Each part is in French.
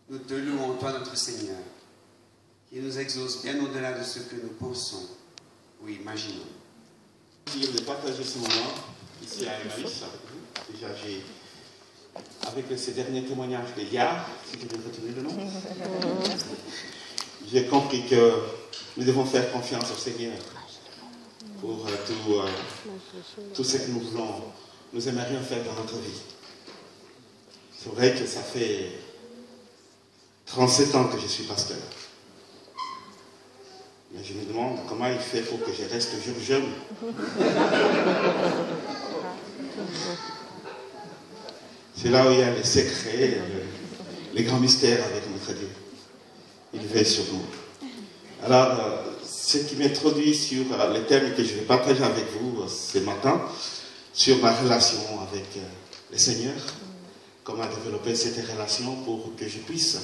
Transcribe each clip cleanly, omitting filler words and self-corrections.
Nous te louons, toi notre Seigneur, qui nous exauce bien au-delà de ce que nous pensons ou imaginons. Merci de partager ce moment ici à Emmaüs avec vous. Déjà, avec ces derniers témoignages de Yah, si je vais retenir le nom, j'ai compris que nous devons faire confiance au Seigneur pour tout ce que nous aimerions faire dans notre vie. C'est vrai que ça fait 37 ans que je suis pasteur. Mais je me demande comment il fait pour que je reste toujours jeune. C'est là où il y a les secrets, les grands mystères avec notre Dieu. Il veille sur nous. Alors, ce qui m'introduit sur les thèmes que je vais partager avec vous ce matin, sur ma relation avec le Seigneur, comment développer cette relation pour que je puisse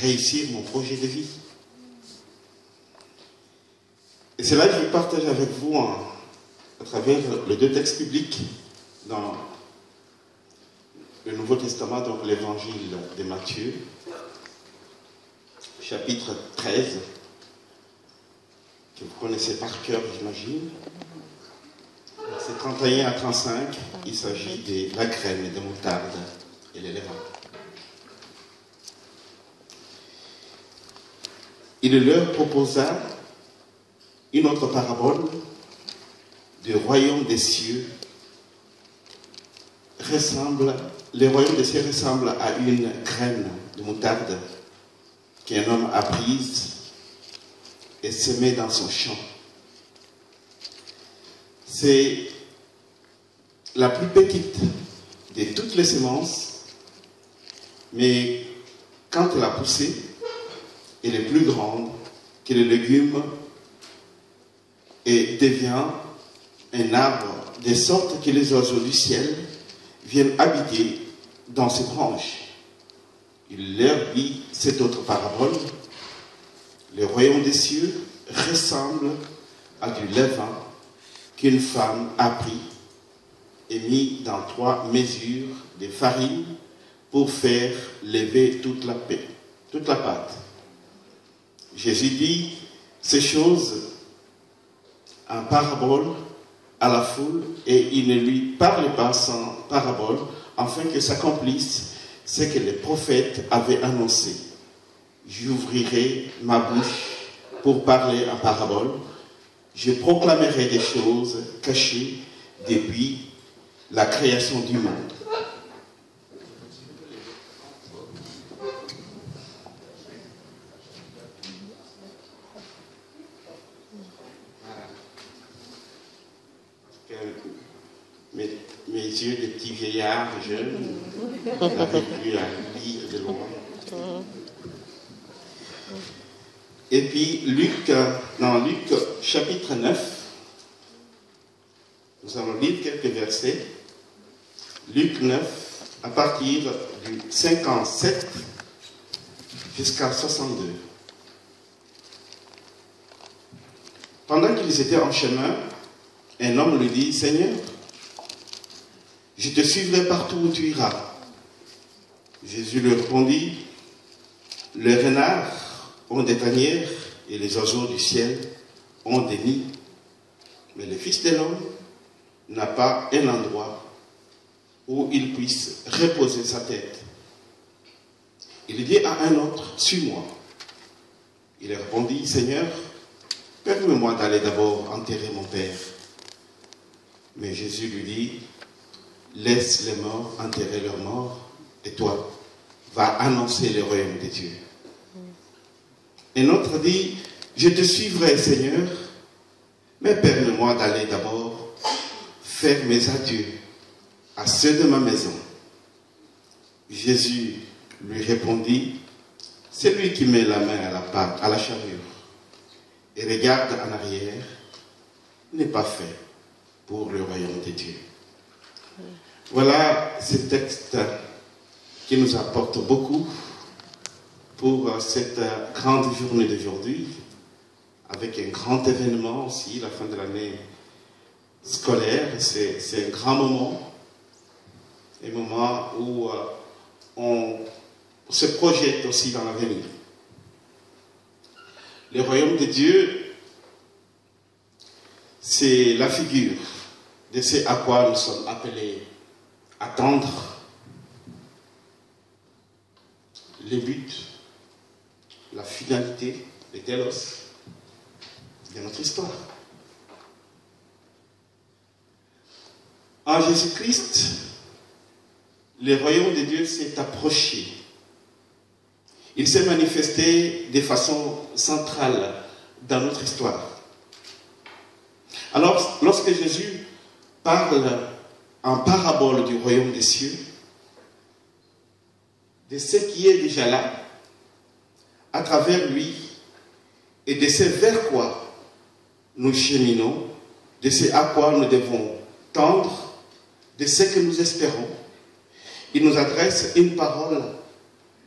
réussir mon projet de vie. Et c'est là que je partage avec vous à travers les deux textes bibliques dans le Nouveau Testament, donc l'évangile de Matthieu, chapitre 13, que vous connaissez par cœur, j'imagine. C'est 31 à 35, il s'agit de la graine de moutarde et les levains. Il leur proposa une autre parabole du royaume des cieux. Le royaume des cieux ressemble à une graine de moutarde qu'un homme a prise et semée dans son champ. C'est la plus petite de toutes les semences, mais quand elle a poussé, elle est plus grande que le légume et devient un arbre, de sorte que les oiseaux du ciel viennent habiter dans ses branches. Il leur dit cette autre parabole: le royaume des cieux ressemble à du levain qu'une femme a pris et mis dans 3 mesures de farine pour faire lever toute la pâte. Jésus dit ces choses en parabole à la foule, et il ne lui parle pas sans parabole, afin que s'accomplisse ce que les prophètes avaient annoncé. J'ouvrirai ma bouche pour parler en parabole, je proclamerai des choses cachées depuis la création du monde. Mes yeux de petits vieillards jeunes n'avaient plus à lire de loin. Et puis dans Luc chapitre 9, nous allons lire quelques versets. Luc 9, à partir du 57 jusqu'à 62. Pendant qu'ils étaient en chemin, un homme lui dit: Seigneur, je te suivrai partout où tu iras. Jésus lui répondit: les renards ont des tanières et les oiseaux du ciel ont des nids, mais le Fils de l'homme n'a pas un endroit où il puisse reposer sa tête. Il dit à un autre: suis-moi. Il répondit: Seigneur, permets-moi d'aller d'abord enterrer mon père. Mais Jésus lui dit: laisse les morts enterrer leurs morts, et toi, va annoncer le royaume de Dieu. Un autre dit: je te suivrai, Seigneur, mais permets-moi d'aller d'abord faire mes adieux à ceux de ma maison. Jésus lui répondit: celui qui met la main à la charrue et regarde en arrière n'est pas fait pour le royaume de Dieu. Voilà ce texte qui nous apporte beaucoup pour cette grande journée d'aujourd'hui, avec un grand événement aussi, la fin de l'année scolaire. C'est un grand moment, un moment où on se projette aussi dans l'avenir. Le royaume de Dieu, c'est la figure de ce à quoi nous sommes appelés à tendre. Le but, la finalité, le telos de notre histoire. En Jésus-Christ, le royaume de Dieu s'est approché. Il s'est manifesté de façon centrale dans notre histoire. Alors, lorsque Jésus parle en parabole du royaume des cieux, de ce qui est déjà là, à travers lui, et de ce vers quoi nous cheminons, de ce à quoi nous devons tendre, de ce que nous espérons, il nous adresse une parole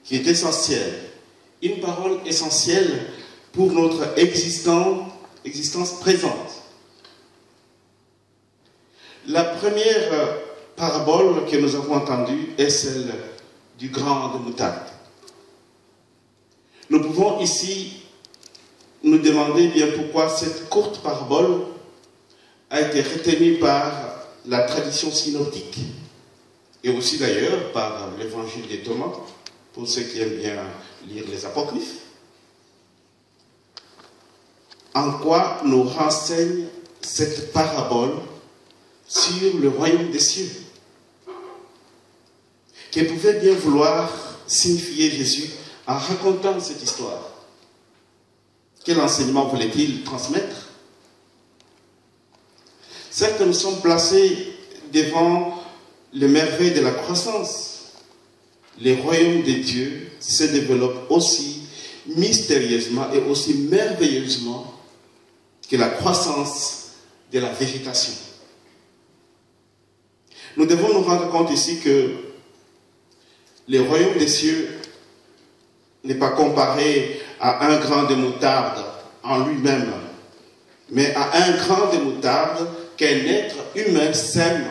qui est essentielle, une parole essentielle pour notre existence présente. La première parabole que nous avons entendue est celle du grain de moutarde. Nous pouvons ici nous demander bien pourquoi cette courte parabole a été retenue par la tradition synoptique et aussi d'ailleurs par l'évangile de Thomas, pour ceux qui aiment bien lire les apocryphes. En quoi nous renseigne cette parabole sur le royaume des cieux, que pouvait bien vouloir signifier Jésus en racontant cette histoire? Quel enseignement voulait-il transmettre? Certes, nous sommes placés devant les merveilles de la croissance. Le royaume de Dieu se développe aussi mystérieusement et aussi merveilleusement que la croissance de la végétation. Nous devons nous rendre compte ici que le royaume des cieux n'est pas comparé à un grain de moutarde en lui-même, mais à un grain de moutarde qu'un être humain sème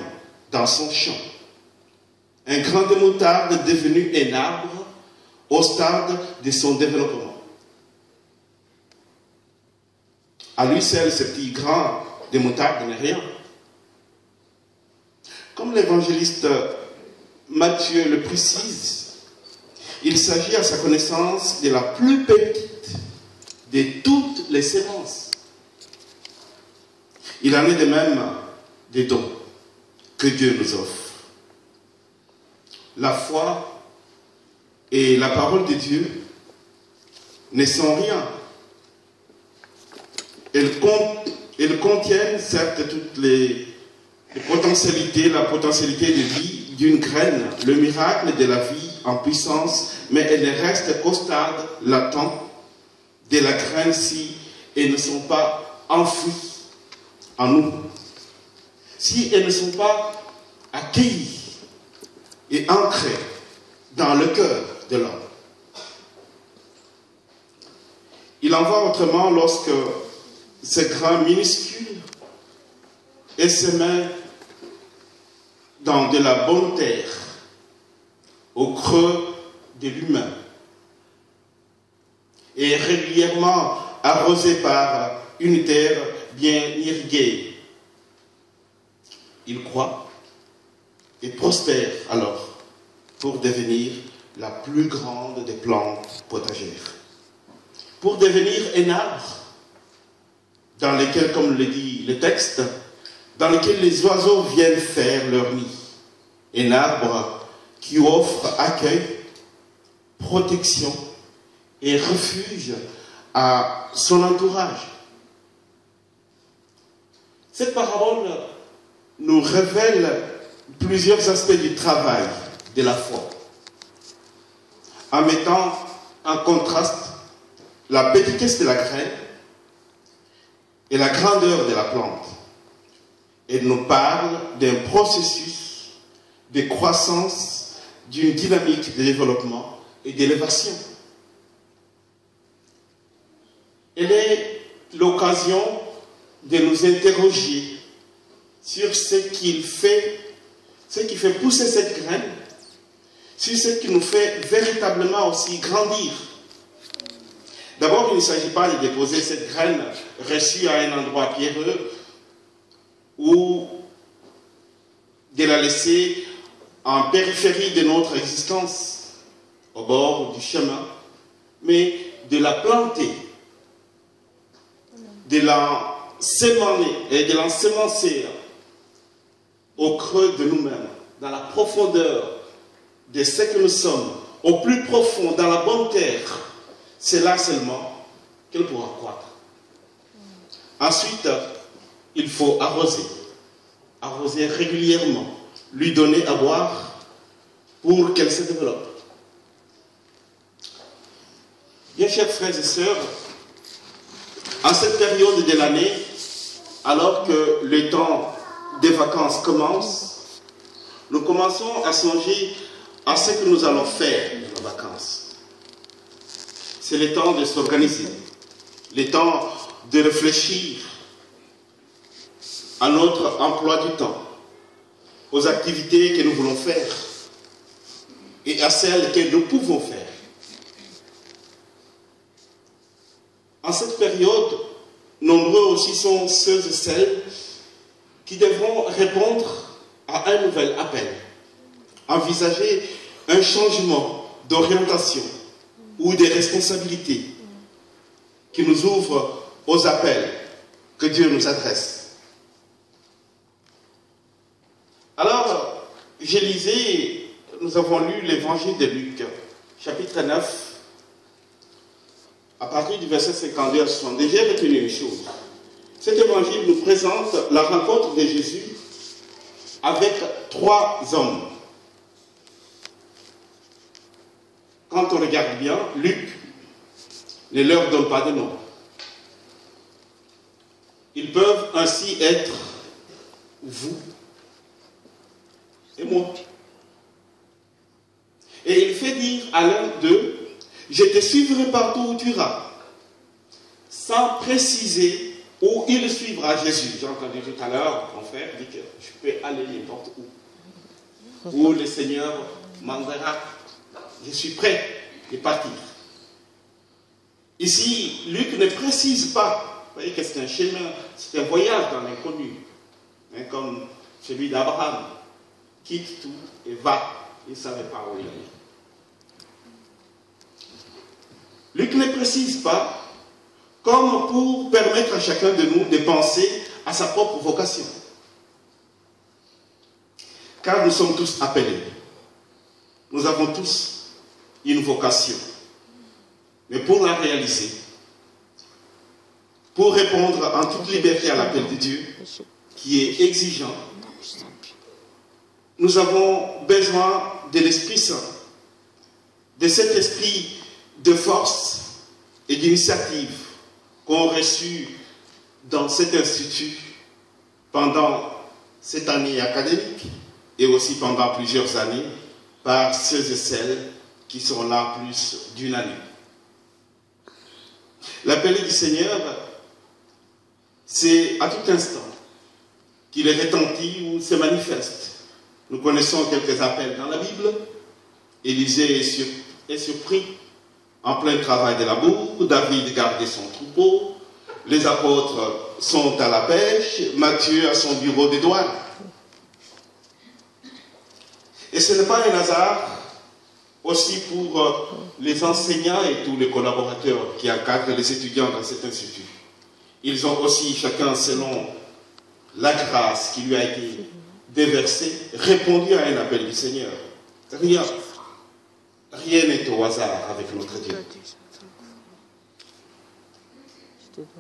dans son champ. Un grain de moutarde devenu un arbre au stade de son développement. À lui seul, ce petit grain de moutarde n'est rien. Comme l'évangéliste Matthieu le précise, il s'agit à sa connaissance de la plus petite de toutes les semences. Il en est de même des dons que Dieu nous offre. La foi et la parole de Dieu ne sont rien. Elles contiennent certes toutes les potentialités, la potentialité de vie d'une graine, le miracle de la vie en puissance, mais elles ne restent qu'au stade latent de la graine si elles ne sont pas enfouies en nous, si elles ne sont pas accueillies et ancrées dans le cœur de l'homme. Il en va autrement lorsque ce grain minuscule est semé dans de la bonne terre, au creux de l'humain, et régulièrement arrosé par une terre bien irriguée. Il croît et prospère alors pour devenir la plus grande des plantes potagères. Pour devenir un arbre dans lequel, comme le dit le texte, dans lequel les oiseaux viennent faire leur nid. Un arbre qui offre accueil, protection et refuge à son entourage. Cette parabole nous révèle plusieurs aspects du travail de la foi, en mettant en contraste la petitesse de la graine et la grandeur de la plante. Elle nous parle d'un processus de croissance, d'une dynamique de développement et d'élévation. Elle est l'occasion de nous interroger sur ce qui fait pousser cette graine, sur ce qui nous fait véritablement aussi grandir. D'abord, il ne s'agit pas de déposer cette graine reçue à un endroit pierreux ou de la laisser en périphérie de notre existence, au bord du chemin, mais de la planter, de la sémaner et de l'ensemencer au creux de nous-mêmes, dans la profondeur de ce que nous sommes, au plus profond, dans la bonne terre. C'est là seulement qu'elle pourra croître. Ensuite, il faut arroser régulièrement, lui donner à boire pour qu'elle se développe. Bien chers frères et sœurs, en cette période de l'année, alors que le temps des vacances commence, nous commençons à songer à ce que nous allons faire de nos vacances. C'est le temps de s'organiser, le temps de réfléchir à notre emploi du temps, aux activités que nous voulons faire et à celles que nous pouvons faire. En cette période, nombreux aussi sont ceux et celles qui devront répondre à un nouvel appel, envisager un changement d'orientation ou des responsabilités qui nous ouvrent aux appels que Dieu nous adresse. Alors, j'ai lisé, nous avons lu l'évangile de Luc, chapitre 9, à partir du verset 52 à 62. J'ai retenu une chose. Cet évangile nous présente la rencontre de Jésus avec 3 hommes. Quand on regarde bien, Luc ne leur donne pas de nom. Ils peuvent ainsi être vous et moi. Et il fait dire à l'un d'eux, je te suivrai partout où tu iras, sans préciser où il suivra Jésus. J'ai entendu tout à l'heure, mon frère dit que je peux aller n'importe où le Seigneur m'enverra. Je suis prêt de partir. Ici, Luc ne précise pas. Vous voyez que c'est un chemin, c'est un voyage dans l'inconnu. Hein, comme celui d'Abraham. Quitte tout et va. Il ne savait pas où il allait. Luc ne précise pas, comme pour permettre à chacun de nous de penser à sa propre vocation. Car nous sommes tous appelés. Nous avons tous une vocation. Mais pour la réaliser, pour répondre en toute liberté à l'appel de Dieu, qui est exigeant, nous avons besoin de l'Esprit Saint, de cet esprit de force et d'initiative qu'ont reçu dans cet institut pendant cette année académique et aussi pendant plusieurs années par ceux et celles qui sont là plus d'une année. L'appel du Seigneur, c'est à tout instant qu'il est retenti ou se manifeste. Nous connaissons quelques appels dans la Bible. Élisée est surpris en plein travail de la bourre. David gardait son troupeau. Les apôtres sont à la pêche. Matthieu à son bureau de douane. Et ce n'est pas un hasard aussi pour les enseignants et tous les collaborateurs qui encadrent les étudiants dans cet institut. Ils ont aussi, chacun selon la grâce qui lui a été déversée, répondu à un appel du Seigneur. Rien n'est au hasard avec notre Dieu.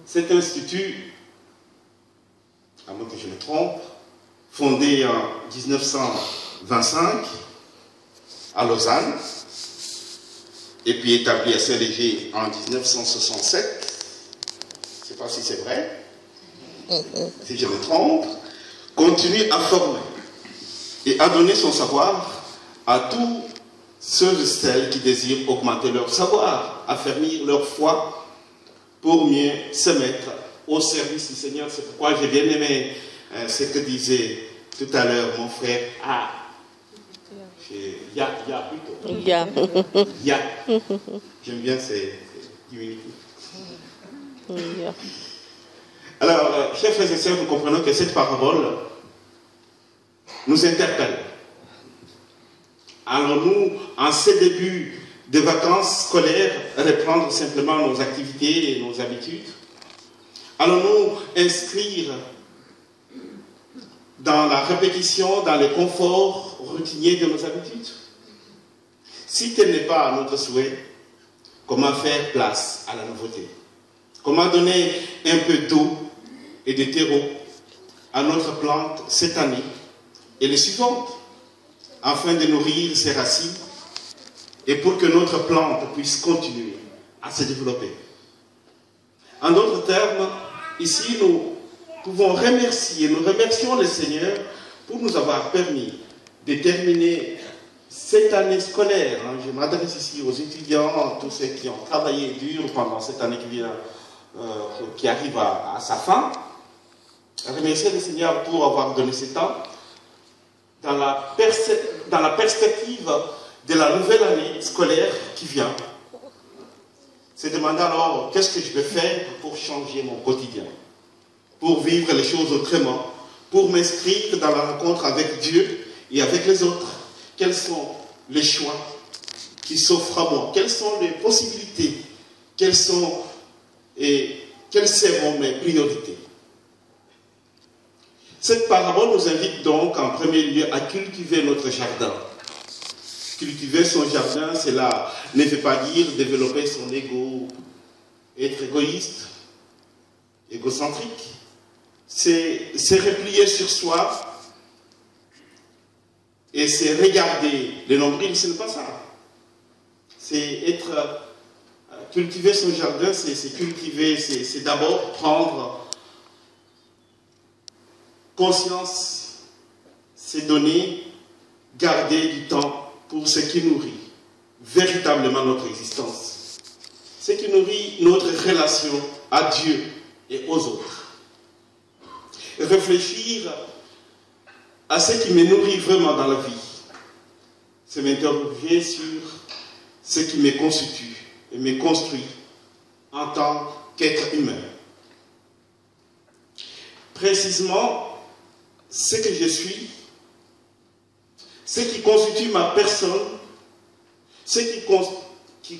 Cet institut, à moins que je me trompe, fondé en 1925 à Lausanne, et puis établi à Saint-Léger en 1967, je ne sais pas si c'est vrai, si je me trompe, continue à former et à donner son savoir à tous ceux et celles qui désirent augmenter leur savoir, affermir leur foi pour mieux se mettre au service du Seigneur. C'est pourquoi j'ai bien aimé ce que disait tout à l'heure mon frère. Ya plutôt. Ya. Ya. J'aime bien ces diminutifs. Ya. Alors, chers frères et sœurs, nous comprenons que cette parabole nous interpelle. Allons-nous, en ce début de vacances scolaires, reprendre simplement nos activités et nos habitudes? Allons-nous inscrire dans la répétition, dans le confort routinier de nos habitudes? Si tel n'est pas notre souhait, comment faire place à la nouveauté? Comment donner un peu d'eau et de terreau à notre plante cette année et les suivantes, afin de nourrir ses racines et pour que notre plante puisse continuer à se développer? En d'autres termes, ici nous pouvons nous remercions le Seigneur pour nous avoir permis de terminer cette année scolaire. Je m'adresse ici aux étudiants, tous ceux qui ont travaillé dur pendant cette année qui arrive à sa fin. Remercier le Seigneur pour avoir donné ce temps dans la perspective de la nouvelle année scolaire qui vient. Se demander alors qu'est-ce que je vais faire pour changer mon quotidien, pour vivre les choses autrement, pour m'inscrire dans la rencontre avec Dieu et avec les autres. Quels sont les choix qui s'offrent à moi? Quelles sont les possibilités? Quelles seront mes priorités? Cette parabole nous invite donc en premier lieu à cultiver notre jardin. Cultiver son jardin, cela ne veut pas dire développer son ego, être égoïste, égocentrique. C'est se replier sur soi et c'est regarder le nombril, ce n'est pas ça. C'est cultiver son jardin, c'est cultiver, c'est d'abord prendre conscience, c'est donner, garder du temps pour ce qui nourrit véritablement notre existence, ce qui nourrit notre relation à Dieu et aux autres. Réfléchir à ce qui me nourrit vraiment dans la vie, c'est m'interroger sur ce qui me constitue et me construit en tant qu'être humain. Précisément, ce que je suis, ce qui constitue ma personne, ce qui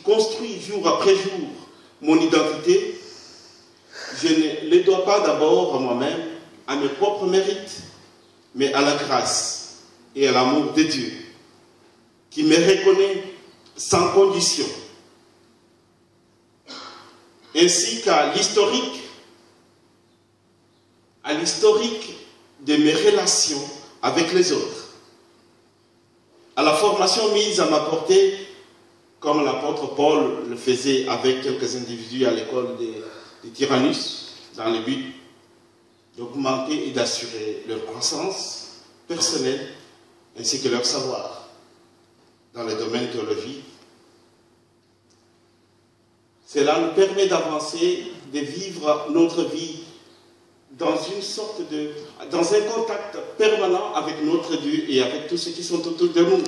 construit jour après jour mon identité, je ne le dois pas d'abord à moi-même, à mes propres mérites, mais à la grâce et à l'amour de Dieu, qui me reconnaît sans condition, ainsi qu'à l'historique de mes relations avec les autres, à la formation mise à ma portée, comme l'apôtre Paul le faisait avec quelques individus à l'école de Tyrannus, dans le but d'augmenter et d'assurer leur croissance personnelle ainsi que leur savoir dans le domaine théologique. Cela nous permet d'avancer, de vivre notre vie dans un contact permanent avec notre Dieu et avec tous ceux qui sont autour de nous.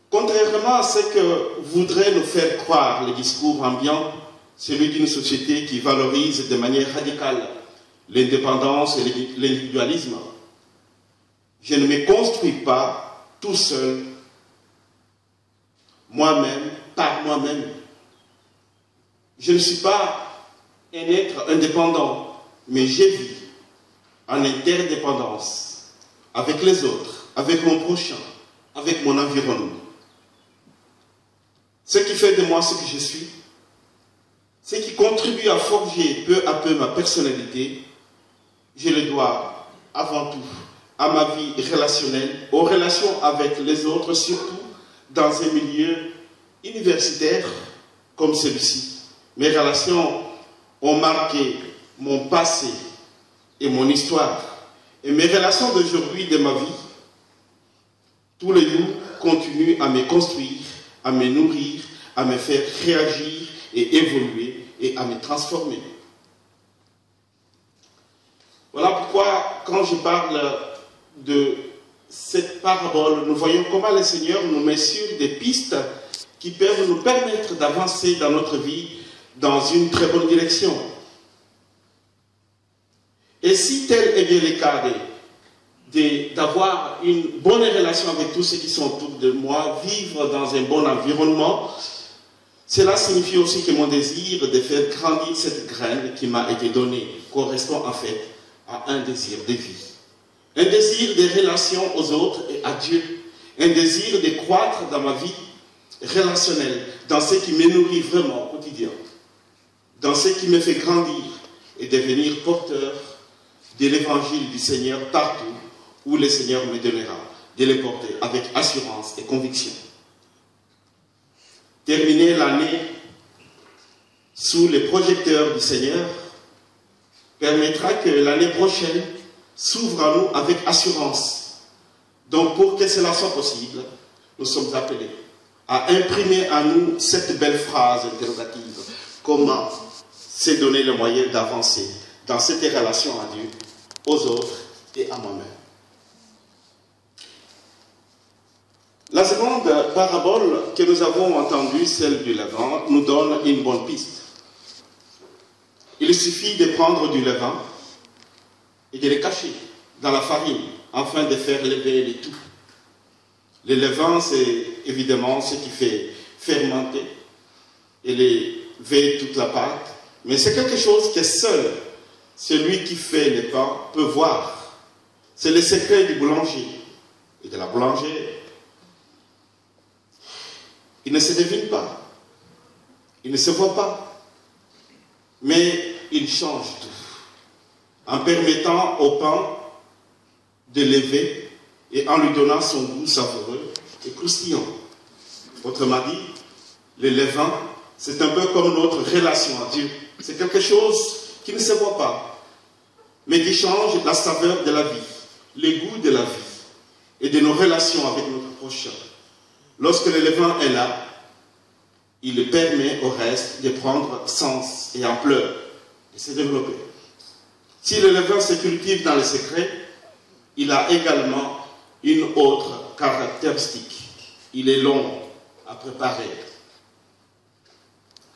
Contrairement à ce que voudrait nous faire croire le discours ambiant, celui d'une société qui valorise de manière radicale l'indépendance et l'individualisme, je ne me construis pas tout seul, moi-même, par moi-même. Je ne suis pas un être indépendant, mais je vis en interdépendance avec les autres, avec mon prochain, avec mon environnement. Ce qui fait de moi ce que je suis, ce qui contribue à forger peu à peu ma personnalité, je le dois avant tout à ma vie relationnelle, aux relations avec les autres, surtout dans un milieu universitaire comme celui-ci. Mes relations ont marqué mon passé et mon histoire. Et mes relations d'aujourd'hui, de ma vie, tous les jours continuent à me construire, à me nourrir, à me faire réagir et évoluer et à me transformer. Voilà pourquoi, quand je parle de cette parabole, nous voyons comment le Seigneur nous met sur des pistes qui peuvent nous permettre d'avancer dans notre vie dans une très bonne direction. Et si tel est bien le cas d'avoir une bonne relation avec tous ceux qui sont autour de moi, vivre dans un bon environnement, cela signifie aussi que mon désir de faire grandir cette graine qui m'a été donnée correspond en fait à un désir de vie. Un désir de relation aux autres et à Dieu. Un désir de croître dans ma vie relationnelle, dans ce qui me nourrit vraiment au quotidien, dans ce qui me fait grandir et devenir porteur de l'évangile du Seigneur partout où le Seigneur me donnera, de les porter avec assurance et conviction. Terminer l'année sous les projecteurs du Seigneur permettra que l'année prochaine s'ouvre à nous avec assurance. Donc pour que cela soit possible, nous sommes appelés à imprimer à nous cette belle phrase interrogative. Comment se donner le moyen d'avancer dans cette relation à Dieu, aux autres et à moi-même. La seconde parabole que nous avons entendue, celle du levain, nous donne une bonne piste. Il suffit de prendre du levain et de le cacher dans la farine afin de faire lever le tout. Le levain, c'est évidemment ce qui fait fermenter et lever toute la pâte, mais c'est quelque chose que seul celui qui fait le pain peut voir. C'est le secret du boulanger et de la boulangère. Il ne se devine pas, il ne se voit pas, mais il change tout en permettant au pain de lever et en lui donnant son goût savoureux et croustillant. Autrement dit, le levain, c'est un peu comme notre relation à Dieu. C'est quelque chose qui ne se voit pas, mais qui change la saveur de la vie, le goût de la vie et de nos relations avec notre prochain. Lorsque le levain est là, il permet au reste de prendre sens et ampleur, de se développer. Si le levain se cultive dans le secret, il a également une autre caractéristique. Il est long à préparer.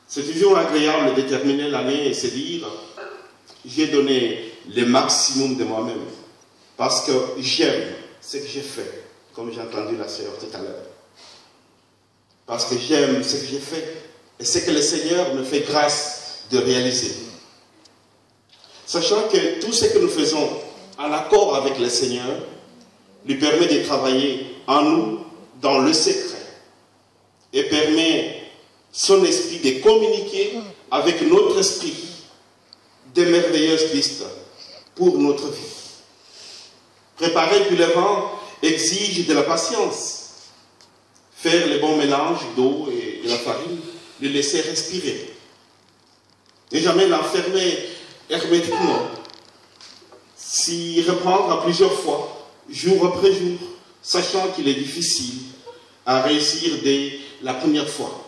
C'est toujours agréable de terminer l'année et se dire « J'ai donné le maximum de moi-même parce que j'aime ce que j'ai fait », comme j'ai entendu la sœur tout à l'heure. Parce que j'aime ce que j'ai fait et ce que le Seigneur me fait grâce de réaliser. Sachant que tout ce que nous faisons en accord avec le Seigneur lui permet de travailler en nous dans le secret et permet son esprit de communiquer avec notre esprit de merveilleuses pistes pour notre vie. Préparer du levain exige de la patience. Faire le bon mélange d'eau et de la farine, le laisser respirer. Ne jamais l'enfermer hermétiquement. S'y reprendre à plusieurs fois, jour après jour, sachant qu'il est difficile à réussir dès la première fois.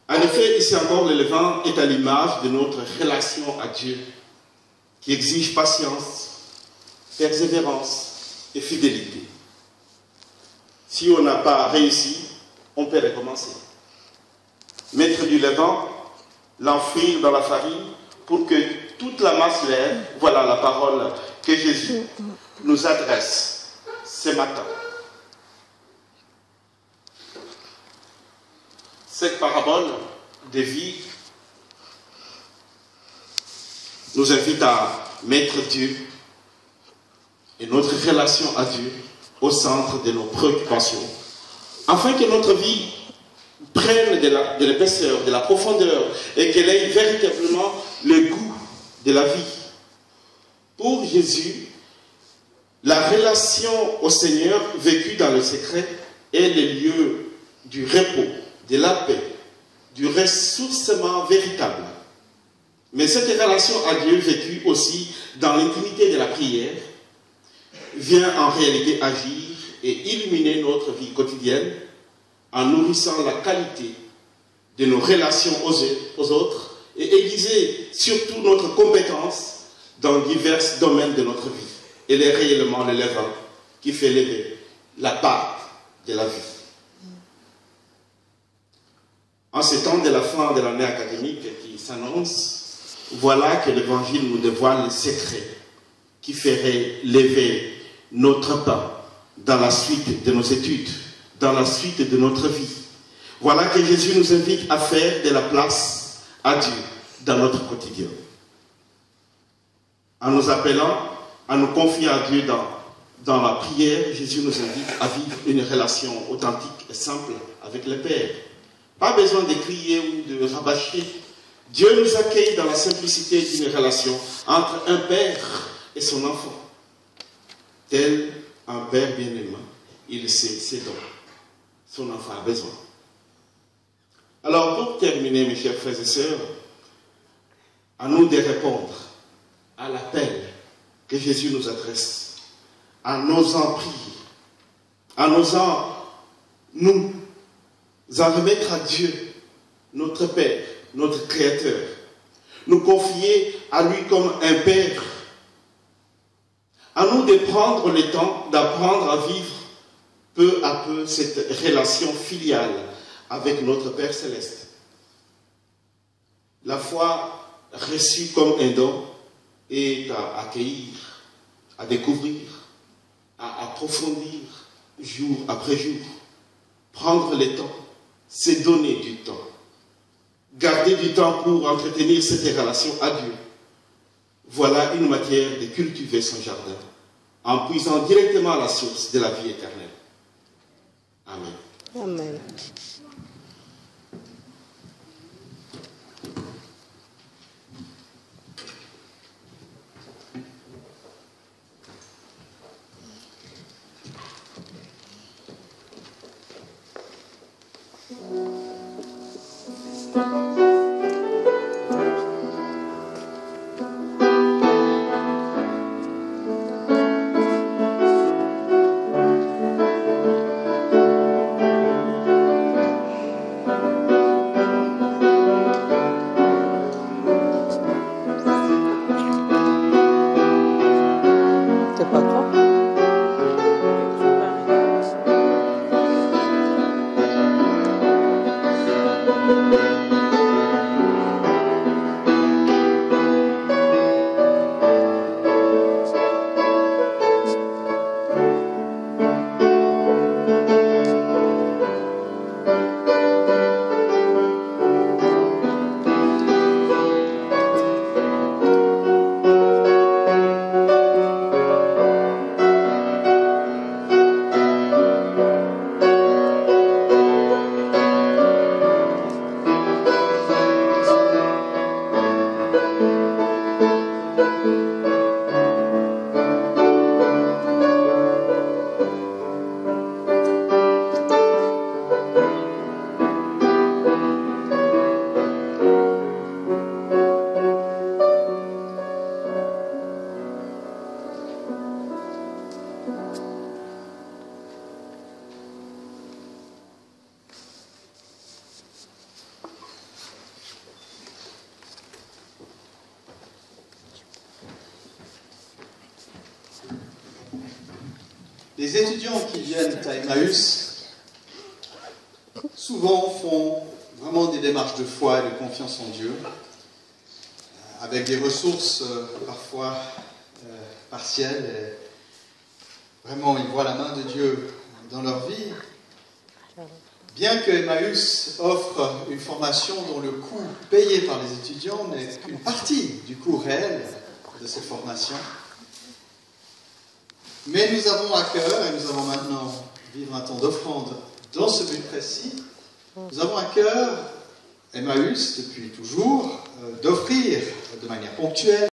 En effet, ici encore, le levain est à l'image de notre relation à Dieu, qui exige patience, persévérance et fidélité. Si on n'a pas réussi, on peut recommencer. Mettre du levain, l'enfouir dans la farine pour que toute la masse lève. Voilà la parole que Jésus nous adresse ce matin. Cette parabole de vie nous invite à mettre Dieu et notre relation à Dieu au centre de nos préoccupations, afin que notre vie prenne de l'épaisseur, de la profondeur, et qu'elle ait véritablement le goût de la vie. Pour Jésus, la relation au Seigneur vécue dans le secret est le lieu du repos, de la paix, du ressourcement véritable. Mais cette relation à Dieu vécue aussi dans l'intimité de la prière vient en réalité agir et illuminer notre vie quotidienne en nourrissant la qualité de nos relations aux autres et aiguiser surtout notre compétence dans divers domaines de notre vie. Elle est réellement le levain qui fait lever la barre de la vie. En ces temps de la fin de l'année académique qui s'annonce, voilà que l'Évangile nous dévoile le secret qui ferait lever notre pas dans la suite de nos études, dans la suite de notre vie. Voilà que Jésus nous invite à faire de la place à Dieu dans notre quotidien. En nous appelant à nous confier à Dieu dans la prière, Jésus nous invite à vivre une relation authentique et simple avec le Père. Pas besoin de crier ou de rabâcher. Dieu nous accueille dans la simplicité d'une relation entre un père et son enfant. Tel un père bien-aimé, il sait ses dons. Son enfant a besoin. Alors, pour terminer, mes chers frères et sœurs, à nous de répondre à l'appel que Jésus nous adresse, en osant prier, en osant nous en remettre à Dieu, notre Père, notre Créateur, nous confier à lui comme un Père. À nous de prendre le temps d'apprendre à vivre peu à peu cette relation filiale avec notre Père Céleste. La foi reçue comme un don est à accueillir, à découvrir, à approfondir jour après jour. Prendre le temps, c'est donner du temps. Garder du temps pour entretenir cette relation à Dieu. Voilà une matière de cultiver son jardin, en puisant directement à la source de la vie éternelle. Amen. Amen. C'est pas toi? Les étudiants qui viennent à Emmaüs, souvent font vraiment des démarches de foi et de confiance en Dieu, avec des ressources parfois partielles. Et vraiment, ils voient la main de Dieu dans leur vie. Bien que Emmaüs offre une formation dont le coût payé par les étudiants n'est qu'une partie du coût réel de cette formation, mais nous avons à cœur, et nous allons maintenant vivre un temps d'offrande dans ce but précis, nous avons à cœur, Emmaüs depuis toujours, d'offrir de manière ponctuelle